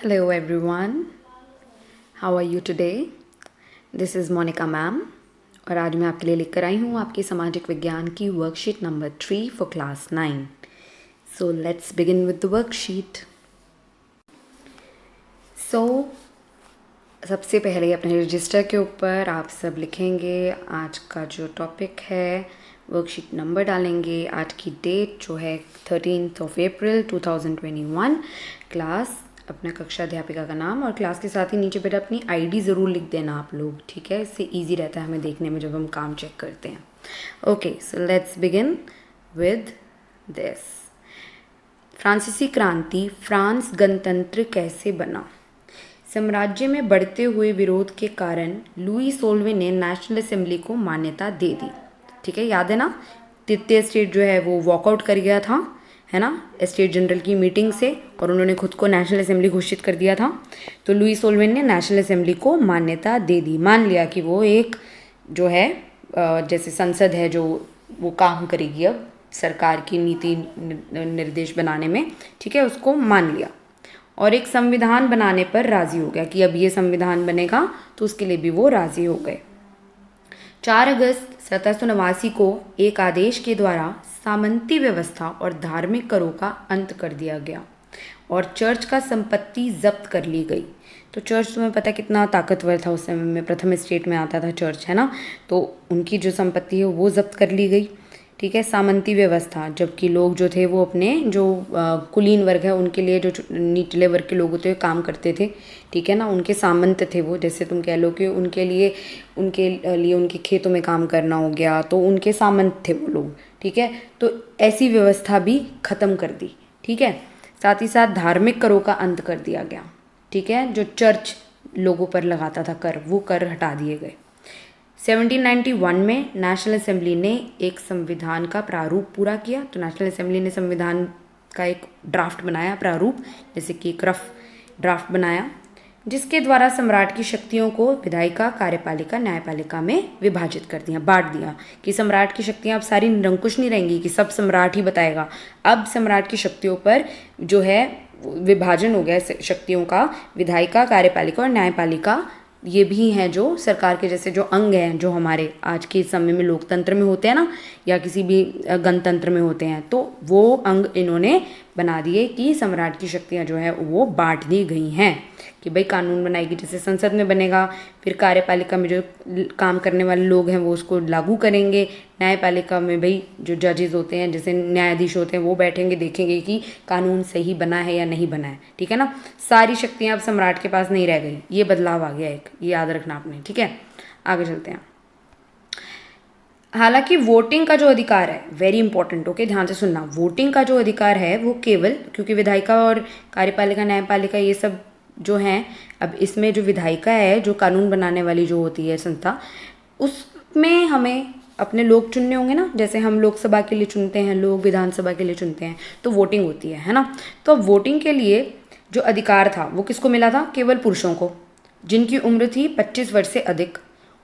Hello everyone, how are you today? This is Monica ma'am और आज मैं आपके लिए लेकर आई हूँ आपकी सामाजिक विज्ञान की worksheet number 3 for class 9. So let's begin with the worksheet. So सबसे पहले अपने रजिस्टर के ऊपर आप सब लिखेंगे आज का जो टॉपिक है, वर्कशीट नंबर डालेंगे, आज की डेट जो है 13th of April 2021, क्लास, अपना कक्षा अध्यापिका का नाम और क्लास के साथ ही नीचे बेटा अपनी आईडी ज़रूर लिख देना आप लोग, ठीक है. इससे इजी रहता है हमें देखने में जब हम काम चेक करते हैं. Okay, so let's begin with this. फ्रांसीसी क्रांति, फ्रांस गणतंत्र कैसे बना? साम्राज्य में बढ़ते हुए विरोध के कारण लुई 16वें ने नेशनल असेंबली को मान्यता दे दी. ठीक है, याद है ना, तृतीय स्टेट जो है वो वॉकआउट कर गया था, है ना, स्टेट जनरल की मीटिंग से, और उन्होंने खुद को नेशनल असेंबली घोषित कर दिया था. तो लुई 16वें ने नेशनल असेंबली को मान्यता दे दी, मान लिया कि वो एक जो है जैसे संसद है जो वो काम करेगी अब सरकार की नीति निर्देश बनाने में, ठीक है, उसको मान लिया. और एक संविधान बनाने पर राजी हो गया कि अब ये संविधान बनेगा, तो उसके लिए भी वो राजी हो गए. 4 अगस्त 1789 को एक आदेश के द्वारा सामंती व्यवस्था और धार्मिक करों का अंत कर दिया गया और चर्च का संपत्ति जब्त कर ली गई. तो चर्च तुम्हें पता है कितना ताकतवर था उस समय में, प्रथम स्टेट में आता था चर्च, है ना. तो उनकी जो संपत्ति है वो जब्त कर ली गई. ठीक है, सामंती व्यवस्था, जबकि लोग जो थे वो अपने जो कुलीन वर्ग है उनके लिए, जो निचले वर्ग के लोग होते हुए काम करते थे, ठीक है ना, उनके सामंत थे वो, जैसे तुम कह लो कि उनके लिए उनके खेतों में काम करना हो गया, तो उनके सामंत थे वो लोग. ठीक है, तो ऐसी व्यवस्था भी ख़त्म कर दी. ठीक है, साथ ही साथ धार्मिक करों का अंत कर दिया गया. ठीक है, जो चर्च लोगों पर लगाता था कर, वो कर हटा दिए गए. 1791 में नेशनल असेंबली ने एक संविधान का प्रारूप पूरा किया. तो नेशनल असेंबली ने संविधान का एक ड्राफ्ट बनाया, प्रारूप, जैसे कि एक रफ ड्राफ्ट बनाया, जिसके द्वारा सम्राट की शक्तियों को विधायिका, कार्यपालिका, न्यायपालिका में विभाजित कर दिया, बांट दिया, कि सम्राट की शक्तियां अब सारी निरंकुश नहीं रहेंगी कि सब सम्राट ही बताएगा. अब सम्राट की शक्तियों पर जो है विभाजन हो गया शक्तियों का. विधायिका, कार्यपालिका और न्यायपालिका ये भी हैं जो सरकार के जैसे जो अंग हैं जो हमारे आज के समय में लोकतंत्र में होते हैं ना, या किसी भी गणतंत्र में होते हैं, तो वो अंग इन्होंने बना दिए कि सम्राट की शक्तियां जो है वो बांट दी गई हैं. कि भाई कानून बनाएगी, जैसे संसद में बनेगा, फिर कार्यपालिका में जो काम करने वाले लोग हैं वो उसको लागू करेंगे, न्यायपालिका में भाई जो जजेस होते हैं, जैसे न्यायाधीश होते हैं, वो बैठेंगे, देखेंगे कि कानून सही बना है या नहीं बना है. ठीक है ना, सारी शक्तियां अब सम्राट के पास नहीं रह गई. ये बदलाव आ गया एक, ये याद रखना आपने. ठीक है, आगे चलते हैं. हालांकि वोटिंग का जो अधिकार है, वेरी इंपॉर्टेंट, ओके, ध्यान से सुनना, वोटिंग का जो अधिकार है वो केवल, क्योंकि विधायिका और कार्यपालिका, न्यायपालिका ये सब जो हैं, अब इसमें जो विधायिका है, जो कानून बनाने वाली जो होती है संस्था, उसमें हमें अपने लोग चुनने होंगे ना, जैसे हम लोकसभा के लिए चुनते हैं, लोग विधानसभा के लिए चुनते हैं, तो वोटिंग होती है ना. तो वोटिंग के लिए जो अधिकार था वो किसको मिला था? केवल पुरुषों को, जिनकी उम्र थी 25 वर्ष से अधिक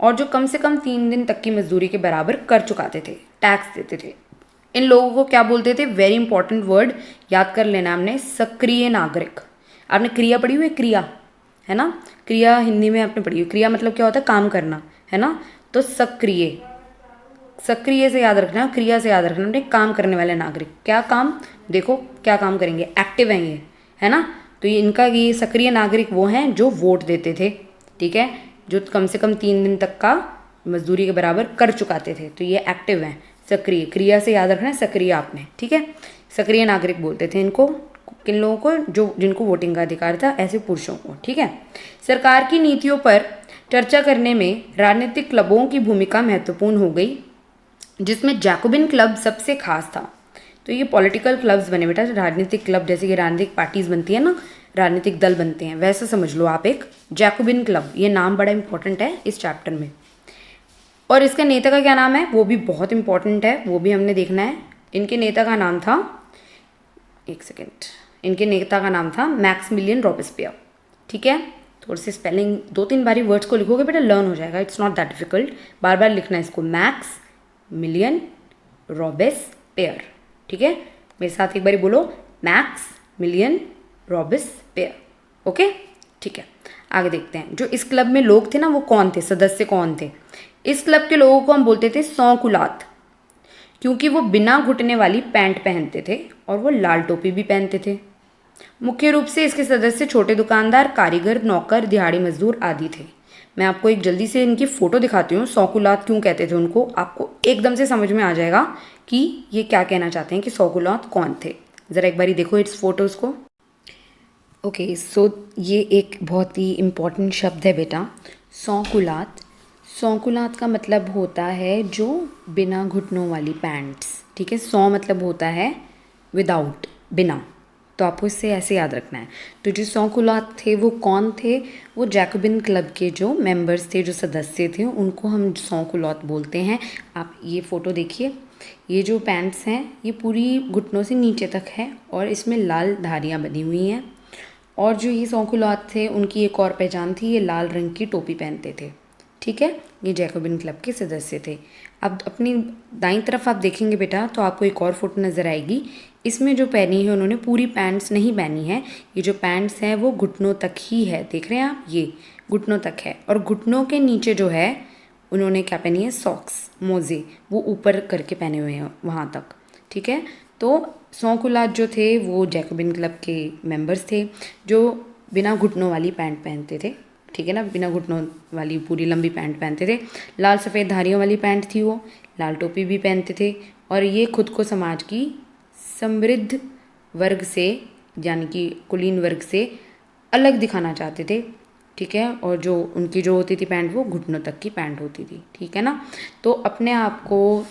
और जो कम से कम 3 दिन तक की मजदूरी के बराबर कर चुकाते थे, टैक्स देते थे. इन लोगों को क्या बोलते थे? वेरी इंपॉर्टेंट वर्ड याद कर लेना हमने, सक्रिय नागरिक. आपने क्रिया पढ़ी हुई है, क्रिया, है ना, क्रिया हिंदी में आपने पढ़ी हुई. क्रिया मतलब क्या होता है? काम करना, है ना. तो सक्रिय, सक्रिय से याद रखना, क्रिया से याद रखना, काम करने वाले नागरिक. क्या काम? देखो क्या काम करेंगे, एक्टिव हैं ये, है ना. तो ये इनका, ये सक्रिय नागरिक वो हैं जो वोट देते थे. ठीक है, जो कम से कम 3 दिन तक का मजदूरी के बराबर कर चुकाते थे, तो ये एक्टिव हैं. सक्रिय, क्रिया से याद रखना है सक्रिय आपने. ठीक है, सक्रिय नागरिक बोलते थे इनको, किन लोगों को? जो जिनको वोटिंग का अधिकार था, ऐसे पुरुषों को. ठीक है, सरकार की नीतियों पर चर्चा करने में राजनीतिक क्लबों की भूमिका महत्वपूर्ण हो गई, जिसमें जैकोबिन क्लब सबसे खास था. तो ये पॉलिटिकल क्लब्स बने बेटा, राजनीतिक क्लब, जैसे कि राजनीतिक पार्टीज बनती है ना, राजनीतिक दल बनते हैं, वैसा समझ लो आप एक जैकोबिन क्लब. ये नाम बड़ा इंपॉर्टेंट है इस चैप्टर में. और इसका नेता का क्या नाम है वो भी बहुत इंपॉर्टेंट है, वो भी हमने देखना है. इनके नेता का नाम था, एक सेकेंड, इनके नेता का नाम था मैक्समिलियन रॉबेस्पियर. ठीक है, थोड़ी सी स्पेलिंग 2-3 बारी वर्ड्स को लिखोगे बेटा लर्न हो जाएगा, इट्स नॉट दैट डिफिकल्ट. बार बार लिखना है इसको, मैक्समिलियन रॉबेस्पियर. ठीक है, मेरे साथ एक बारी बोलो, मैक्समिलियन रॉबेस्पियर. ओके, ठीक है। आगे देखते हैं, जो इस क्लब में लोग थे ना वो कौन थे, सदस्य कौन थे। इस क्लब के लोगों को हम बोलते थे सौकुलात, क्योंकि वो बिना घुटने वाली पैंट पहनते थे और वो लाल टोपी भी पहनते थे। मुख्य रूप से इसके सदस्य छोटे दुकानदार, कारीगर, नौकर, दिहाड़ी मजदूर आदि थे। मैं आपको एक जल्दी से इनकी फ़ोटो दिखाती हूँ, सौकुलात क्यों कहते थे उनको, आपको एकदम से समझ में आ जाएगा कि ये क्या कहना चाहते हैं कि सौकुलात कौन थे। ज़रा एक बारी देखो इस फोटोज़ को। ओके, सो ये एक बहुत ही इम्पॉर्टेंट शब्द है बेटा, सौकुलात। सौकुलात का मतलब होता है जो बिना घुटनों वाली पैंट्स, ठीक है। सौ मतलब होता है विदाउट, बिना, तो आपको इससे ऐसे याद रखना है। तो जो सौकुलात थे वो कौन थे, वो जैकोबिन क्लब के जो मेंबर्स थे, जो सदस्य थे, उनको हम सौकुलात बोलते हैं। आप ये फ़ोटो देखिए, ये जो पैंट्स हैं ये पूरी घुटनों से नीचे तक है और इसमें लाल धारियाँ बनी हुई हैं। और जो ये सौकुलात थे उनकी एक और पहचान थी, ये लाल रंग की टोपी पहनते थे, ठीक है। ये जैकोबिन क्लब के सदस्य थे। अब अपनी दाईं तरफ आप देखेंगे बेटा तो आपको एक और फोटो नज़र आएगी। इसमें जो पहनी है उन्होंने पूरी पैंट्स नहीं पहनी है, ये जो पैंट्स हैं वो घुटनों तक ही है, देख रहे हैं आप, ये घुटनों तक है। और घुटनों के नीचे जो है उन्होंने क्या पहनी है, सॉक्स, मोजे, वो ऊपर करके पहने हुए हैं वहाँ तक, ठीक है। तो सौकुलात जो थे वो जैकोबिन क्लब के मेंबर्स थे जो बिना घुटनों वाली पैंट पहनते थे, ठीक है ना, बिना घुटनों वाली पूरी लंबी पैंट पहनते थे। लाल सफ़ेद धारियों वाली पैंट थी वो, लाल टोपी भी पहनते थे और ये खुद को समाज की समृद्ध वर्ग से, यानी कि कुलीन वर्ग से अलग दिखाना चाहते थे, ठीक है। और जो उनकी जो होती थी पैंट वो घुटनों तक की पैंट होती थी, ठीक है ना। तो अपने आप को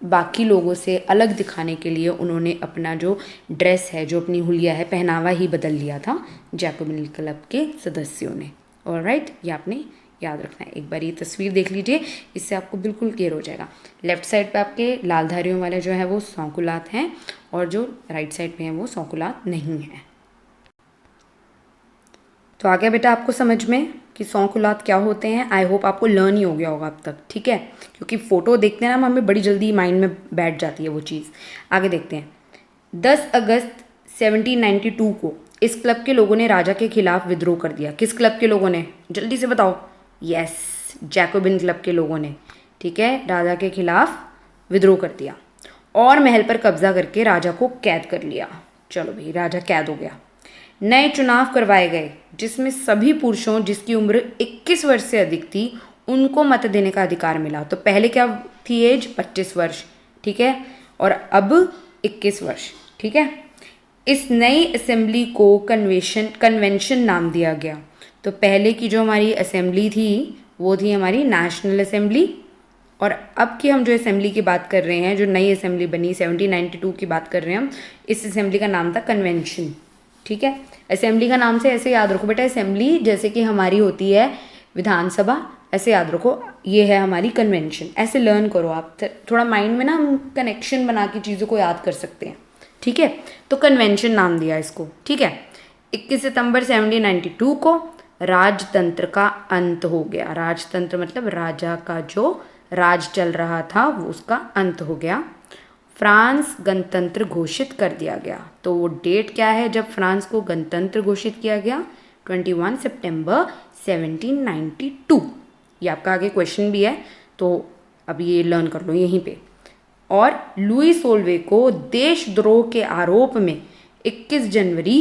बाकी लोगों से अलग दिखाने के लिए उन्होंने अपना जो ड्रेस है, जो अपनी हुलिया है, पहनावा ही बदल लिया था जैकोबिन क्लब के सदस्यों ने। ऑलराइट, ये आपने याद रखना है। एक बार ये तस्वीर देख लीजिए, इससे आपको बिल्कुल क्लियर हो जाएगा। लेफ्ट साइड पे आपके लाल धारियों वाले जो है वो सौकुलात हैं और जो राइट साइड पे हैं वो सौकुलात नहीं हैं। तो आ गया बेटा आपको समझ में कि सौकुलात क्या होते हैं। आई होप आपको लर्न ही हो गया होगा अब तक, ठीक है, क्योंकि फ़ोटो देखते हैं ना हमें बड़ी जल्दी माइंड में बैठ जाती है वो चीज़। आगे देखते हैं। 10 अगस्त 1792 को इस क्लब के लोगों ने राजा के खिलाफ विद्रोह कर दिया। किस क्लब के लोगों ने, जल्दी से बताओ। यस, जैकोबिन क्लब के लोगों ने, ठीक है, राजा के खिलाफ विद्रोह कर दिया और महल पर कब्जा करके राजा को कैद कर लिया। चलो भाई, राजा कैद हो गया। नए चुनाव करवाए गए जिसमें सभी पुरुषों जिसकी उम्र 21 वर्ष से अधिक थी उनको मत देने का अधिकार मिला। तो पहले क्या थी एज, 25 वर्ष, ठीक है, और अब 21 वर्ष, ठीक है। इस नई असेंबली को कन्वेंशन नाम दिया गया। तो पहले की जो हमारी असेंबली थी वो थी हमारी नेशनल असेंबली, और अब की हम जो असेंबली की बात कर रहे हैं, जो नई असेंबली बनी 1792 की बात कर रहे हैं हम, इस असेंबली का नाम था कन्वेंशन, ठीक है। असेंबली का नाम से ऐसे याद रखो बेटा, असेंबली जैसे कि हमारी होती है विधानसभा, ऐसे याद रखो ये है हमारी कन्वेंशन। ऐसे लर्न करो आप, थोड़ा माइंड में ना हम कनेक्शन बना के चीज़ों को याद कर सकते हैं, ठीक है। तो कन्वेंशन नाम दिया इसको, ठीक है। 21 सितंबर 1792 को राजतंत्र का अंत हो गया। राजतंत्र मतलब राजा का जो राज चल रहा था वो उसका अंत हो गया। फ्रांस गणतंत्र घोषित कर दिया गया। तो वो डेट क्या है जब फ्रांस को गणतंत्र घोषित किया गया, 21 सितंबर 1792। ये आपका आगे क्वेश्चन भी है, तो अब ये लर्न कर लो यहीं पे। और लुई सोल्वे को देशद्रोह के आरोप में 21 जनवरी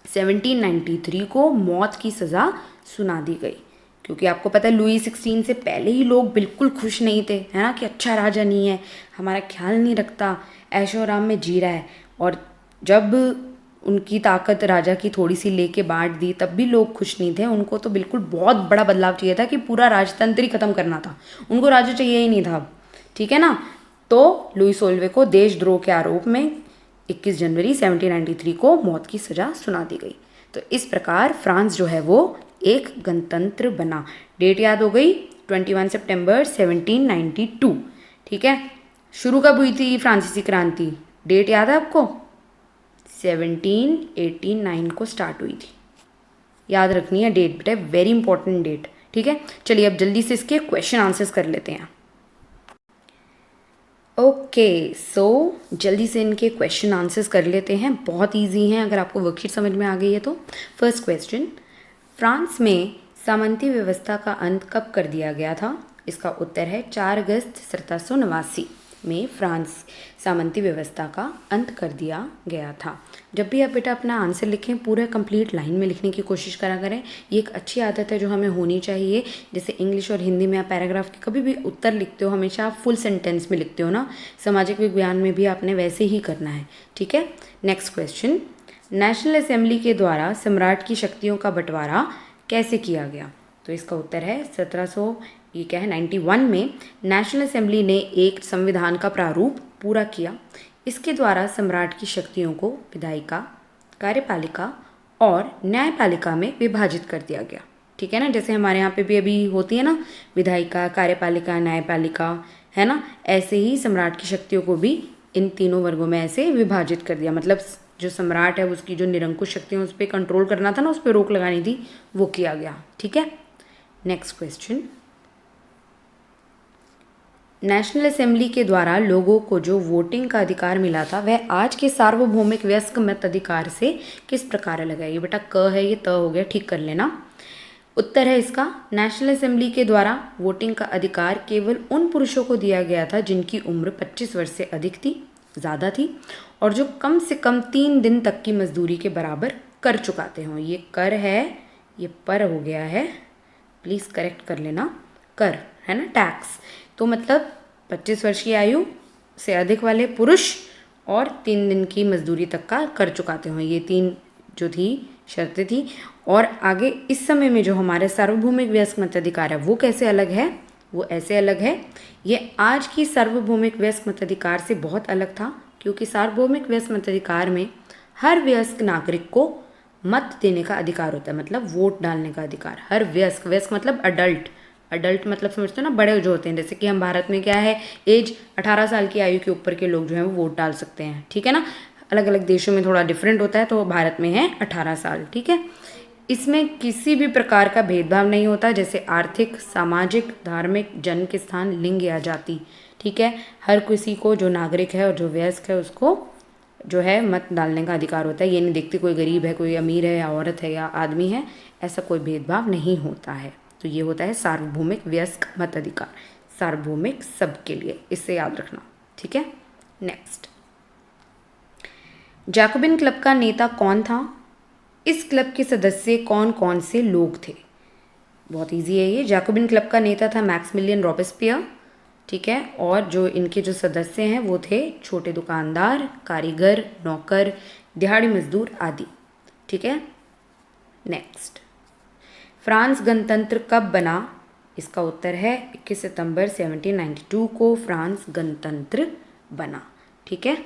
1793 को मौत की सज़ा सुना दी गई। क्योंकि आपको पता है लुई 16 से पहले ही लोग बिल्कुल खुश नहीं थे, है ना, कि अच्छा राजा नहीं है, हमारा ख्याल नहीं रखता, ऐशो आराम में जी रहा है। और जब उनकी ताकत राजा की थोड़ी सी लेके बांट दी तब भी लोग खुश नहीं थे। उनको तो बिल्कुल बहुत बड़ा बदलाव चाहिए था कि पूरा राजतंत्र ही खत्म करना था, उनको राजा चाहिए ही नहीं था अब, ठीक है ना। तो लुई सोल्वे को देशद्रोह के आरोप में 21 जनवरी 1793 को मौत की सज़ा सुना दी गई। तो इस प्रकार फ्रांस जो है वो एक गणतंत्र बना। डेट याद हो गई, 21 सितंबर 1792, ठीक है। शुरू कब हुई थी फ्रांसीसी क्रांति, डेट याद है आपको, 1789 को स्टार्ट हुई थी। याद रखनी है डेट बेटा, वेरी इंपॉर्टेंट डेट, ठीक है। चलिए अब जल्दी से इसके क्वेश्चन आंसर्स कर लेते हैं। ओके सो जल्दी से इनके क्वेश्चन आंसर्स कर लेते हैं, बहुत इजी हैं अगर आपको वर्कशीट समझ में आ गई है तो। फर्स्ट क्वेश्चन, फ्रांस में सामंती व्यवस्था का अंत कब कर दिया गया था? इसका उत्तर है 4 अगस्त 1789 में फ्रांस सामंती व्यवस्था का अंत कर दिया गया था। जब भी आप बेटा अपना आंसर लिखें पूरा कंप्लीट लाइन में लिखने की कोशिश करा करें, ये एक अच्छी आदत है जो हमें होनी चाहिए। जैसे इंग्लिश और हिंदी में आप पैराग्राफ के कभी भी उत्तर लिखते हो हमेशा आप फुल सेंटेंस में लिखते हो ना, सामाजिक विज्ञान में भी आपने वैसे ही करना है, ठीक है। नेक्स्ट क्वेश्चन, नेशनल असेंबली के द्वारा सम्राट की शक्तियों का बंटवारा कैसे किया गया? तो इसका उत्तर है 91 में नेशनल असेंबली ने एक संविधान का प्रारूप पूरा किया। इसके द्वारा सम्राट की शक्तियों को विधायिका, कार्यपालिका और न्यायपालिका में विभाजित कर दिया गया, ठीक है ना। जैसे हमारे यहाँ पे भी अभी होती है ना विधायिका, कार्यपालिका, न्यायपालिका, है ना, ऐसे ही सम्राट की शक्तियों को भी इन तीनों वर्गों में ऐसे विभाजित कर दिया। मतलब जो सम्राट है उसकी जो निरंकुश शक्तियाँ उस पर कंट्रोल करना था ना, उस पर रोक लगानी थी, वो किया गया, ठीक है। नेक्स्ट क्वेश्चन, नेशनल असेंबली के द्वारा लोगों को जो वोटिंग का अधिकार मिला था वह आज के सार्वभौमिक वयस्क मत अधिकार से किस प्रकार अलग है? ये बेटा क है, ये त हो गया, ठीक कर लेना। उत्तर है इसका, नेशनल असेंबली के द्वारा वोटिंग का अधिकार केवल उन पुरुषों को दिया गया था जिनकी उम्र 25 वर्ष से अधिक थी, ज़्यादा थी, और जो कम से कम 3 दिन तक की मजदूरी के बराबर कर चुकाते हों। ये कर है, ये पर हो गया है, प्लीज़ करेक्ट कर लेना, कर है ना, टैक्स। तो मतलब 25 वर्ष की आयु से अधिक वाले पुरुष और 3 दिन की मजदूरी तक का कर चुकाते हों, ये 3 जो थी शर्तें थी। और आगे इस समय में जो हमारे सार्वभौमिक वयस्क मताधिकार है वो कैसे अलग है? वो ऐसे अलग है, ये आज की सार्वभौमिक वयस्क मताधिकार से बहुत अलग था, क्योंकि सार्वभौमिक वयस्क मताधिकार में हर वयस्क नागरिक को मत देने का अधिकार होता है, मतलब वोट डालने का अधिकार। हर वयस्क, वयस्क मतलब अडल्ट, अडल्ट मतलब समझते हो ना, बड़े जो होते हैं। जैसे कि हम भारत में क्या है, एज 18 साल की आयु के ऊपर के लोग जो हैं वो वोट डाल सकते हैं, ठीक है ना। अलग अलग देशों में थोड़ा डिफरेंट होता है, तो भारत में है 18 साल, ठीक है। इसमें किसी भी प्रकार का भेदभाव नहीं होता, जैसे आर्थिक, सामाजिक, धार्मिक, जन्म के स्थान, लिंग या जाति, ठीक है। हर किसी को जो नागरिक है और जो वयस्क है उसको जो है मत डालने का अधिकार होता है। ये नहीं देखते कोई गरीब है, कोई अमीर है, या औरत है या आदमी है, ऐसा कोई भेदभाव नहीं होता है। तो ये होता है सार्वभौमिक वयस्क मताधिकार, सार्वभौमिक सबके लिए, इससे याद रखना, ठीक है। नेक्स्ट, जैकोबिन क्लब का नेता कौन था? इस क्लब के सदस्य कौन कौन से लोग थे? बहुत इजी है ये। जैकोबिन क्लब का नेता था मैक्सिमिलियन रॉबेस्पियर, ठीक है। और जो इनके जो सदस्य हैं वो थे छोटे दुकानदार, कारीगर, नौकर, दिहाड़ी मजदूर आदि, ठीक है। नेक्स्ट, फ्रांस गणतंत्र कब बना? इसका उत्तर है 21 सितंबर 1792 को फ्रांस गणतंत्र बना, ठीक है।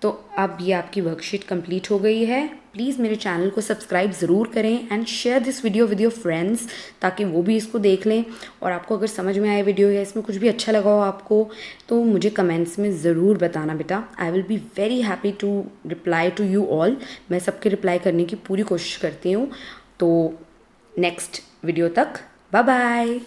तो अब ये आपकी वर्कशीट कंप्लीट हो गई है। प्लीज़ मेरे चैनल को सब्सक्राइब ज़रूर करें and share this video with your friends, ताकि वो भी इसको देख लें। और आपको अगर समझ में आए वीडियो या इसमें कुछ भी अच्छा लगा हो आपको, तो मुझे कमेंट्स में ज़रूर बताना बेटा। I will be very happy to reply to you all. मैं सबके रिप्लाई करने की पूरी कोशिश करती हूँ। तो नेक्स्ट वीडियो तक बाय बाय।